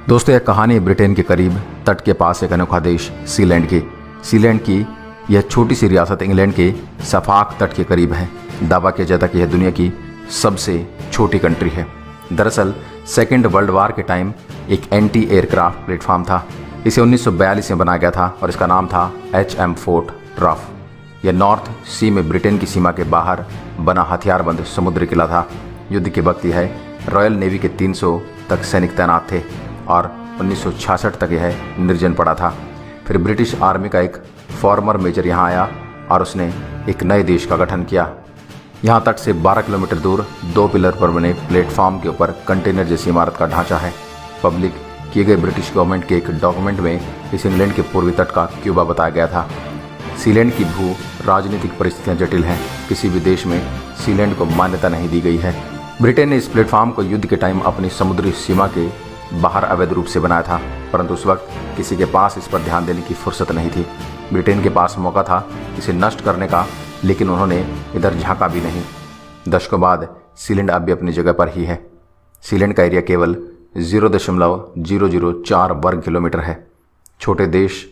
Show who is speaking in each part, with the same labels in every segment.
Speaker 1: दोस्तों यह कहानी ब्रिटेन के करीब तट के पास एक अनोखा देश सीलैंड की। सीलैंड की यह छोटी सी रियासत इंग्लैंड के सफाक तट के करीब है। दावा किया जाता है कि यह दुनिया की सबसे छोटी कंट्री है। दरअसल सेकेंड वर्ल्ड वार के टाइम एक एंटी एयरक्राफ्ट प्लेटफॉर्म था। इसे 1942 में बनाया गया था और इसका नाम था HM फोर्ट रफ। यह नॉर्थ सी में ब्रिटेन की सीमा के बाहर बना हथियारबंद समुद्री किला था। युद्ध के वक्त यह रॉयल नेवी के 300 तक सैनिक तैनात थे और 1966 तक यह निर्जन पड़ा था। फिर ब्रिटिश आर्मी का एक फॉर्मर मेजर यहाँ आया और उसने एक नए देश का गठन किया। यहाँ तट से 12 किलोमीटर दूर 2 पिलर पर बने प्लेटफॉर्म के ऊपर कंटेनर जैसी इमारत का ढांचा है। पब्लिक किए गए ब्रिटिश गवर्नमेंट के एक डॉक्यूमेंट में इस इंग्लैंड के पूर्वी तट का क्यूबा बताया गया था। सीलैंड की भू राजनीतिक परिस्थितियाँ जटिल हैं। किसी भी देश में सीलैंड को मान्यता नहीं दी गई है। ब्रिटेन ने इस प्लेटफॉर्म को युद्ध के टाइम अपनी समुद्री सीमा के बाहर अवैध रूप से बनाया था, परंतु उस वक्त किसी के पास इस पर ध्यान देने की फुर्सत नहीं थी। ब्रिटेन के पास मौका था इसे नष्ट करने का, लेकिन उन्होंने इधर झांका भी नहीं। दशकों बाद सीलैंड अब भी अपनी जगह पर ही है। सीलैंड का एरिया केवल 0.004 वर्ग किलोमीटर है। छोटे देश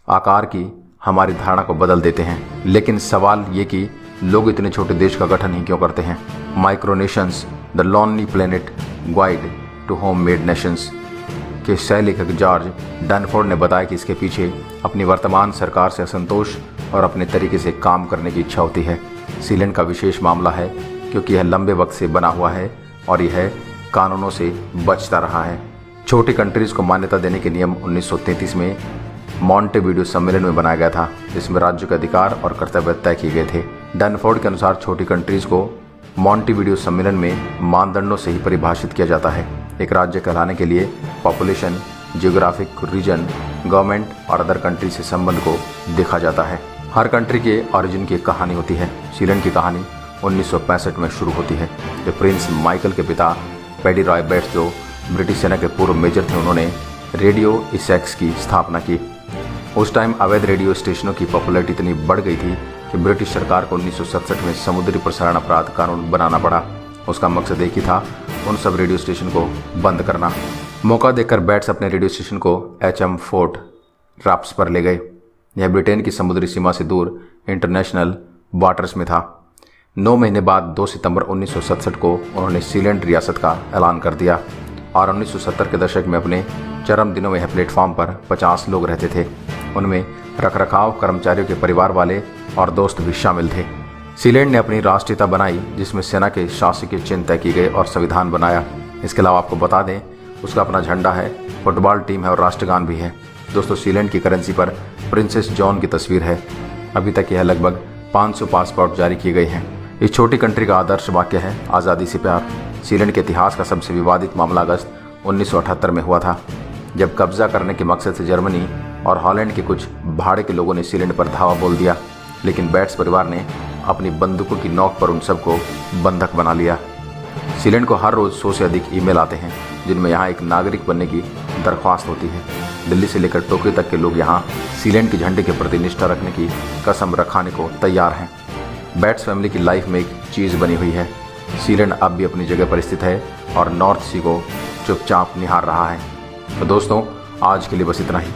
Speaker 1: आकार की हमारी धारणा को बदल देते हैं, लेकिन सवाल ये कि लोग इतने छोटे देश का गठन ही क्यों करते हैं। Micronations the lonely planet guide to home made nations के सह लेखक जॉर्ज डैनफोर्ड ने बताया कि इसके पीछे अपनी वर्तमान सरकार से असंतोष और अपने तरीके से काम करने की इच्छा होती है। सीलैंड का विशेष मामला है क्योंकि यह लंबे वक्त से बना हुआ है और यह कानूनों से बचता रहा है। छोटी कंट्रीज को मान्यता देने के नियम 1933 में मॉन्टेविडियो सम्मेलन में बनाया गया था, जिसमें राज्यों के अधिकार और कर्तव्य तय किए गए थे। डैनफोर्ड के अनुसार छोटी कंट्रीज को मॉन्टेविडियो सम्मेलन में मानदंडों से ही परिभाषित किया जाता है। एक राज्य कहलाने के लिए पॉपुलेशन, जियोग्राफिक रीजन, गवर्नमेंट और अदर कंट्री से संबंध को देखा जाता है। हर कंट्री के ओरिजिन की एक कहानी होती है। सीलैंड की कहानी 1965 में शुरू होती है, जब प्रिंस माइकल के पिता पैडी रॉय बेट्स, जो ब्रिटिश सेना के पूर्व मेजर थे, उन्होंने रेडियो इसेक्स की स्थापना की। उस टाइम अवैध रेडियो स्टेशनों की पॉपुलैरिटी इतनी बढ़ गई थी कि ब्रिटिश सरकार को 1967 में समुद्री प्रसारण अपराध कानून बनाना पड़ा। उसका मकसद एक ही था, उन सब रेडियो स्टेशन को बंद करना। मौका देखकर बैट्स अपने रेडियो स्टेशन को HM फोर्ट रफ्स पर ले गए। यह ब्रिटेन की समुद्री सीमा से दूर इंटरनेशनल वाटर्स में था। 9 महीने बाद 2 सितंबर 1967 को उन्होंने सीलैंड रियासत का ऐलान कर दिया और 1970 के दशक में अपने चरम दिनों में यह प्लेटफॉर्म पर 50 लोग रहते थे। उनमें रखरखाव, कर्मचारियों के परिवार वाले और दोस्त भी शामिल थे। सीलैंड ने अपनी राष्ट्रीयता बनाई, जिसमें सेना के शासकीय चिन्ह तय किए गए और संविधान बनाया। इसके अलावा आपको बता दें, उसका अपना झंडा है, फुटबॉल टीम है और राष्ट्रगान भी है। दोस्तों, सीलैंड की करेंसी पर प्रिंसेस जॉन की तस्वीर है। अभी तक यह लगभग 500 पासपोर्ट जारी किए गए हैं। इस छोटी कंट्री का आदर्श वाक्य है, आज़ादी से प्यार। सीलैंड के इतिहास का सबसे विवादित मामला अगस्त 1978 में हुआ था, जब कब्जा करने के मकसद से जर्मनी और हॉलैंड के कुछ भाड़े के लोगों ने सीलैंड पर धावा बोल दिया, लेकिन बैट्स परिवार ने अपनी बंदूकों की नोक पर उन सबको बंधक बना लिया। सीलैंड को हर रोज़ 100 से अधिक ईमेल आते हैं, जिनमें यहाँ एक नागरिक बनने की दरख्वास्त होती है। दिल्ली से लेकर टोक्यो तक के लोग यहाँ सीलैंड के झंडे के प्रति निष्ठा रखने की कसम रखाने को तैयार हैं। बैट्स फैमिली की लाइफ में एक चीज़ बनी हुई है। सीलैंड अब भी अपनी जगह पर स्थित है और नॉर्थ सी को चुपचाप निहार रहा है। तो दोस्तों, आज के लिए बस इतना ही।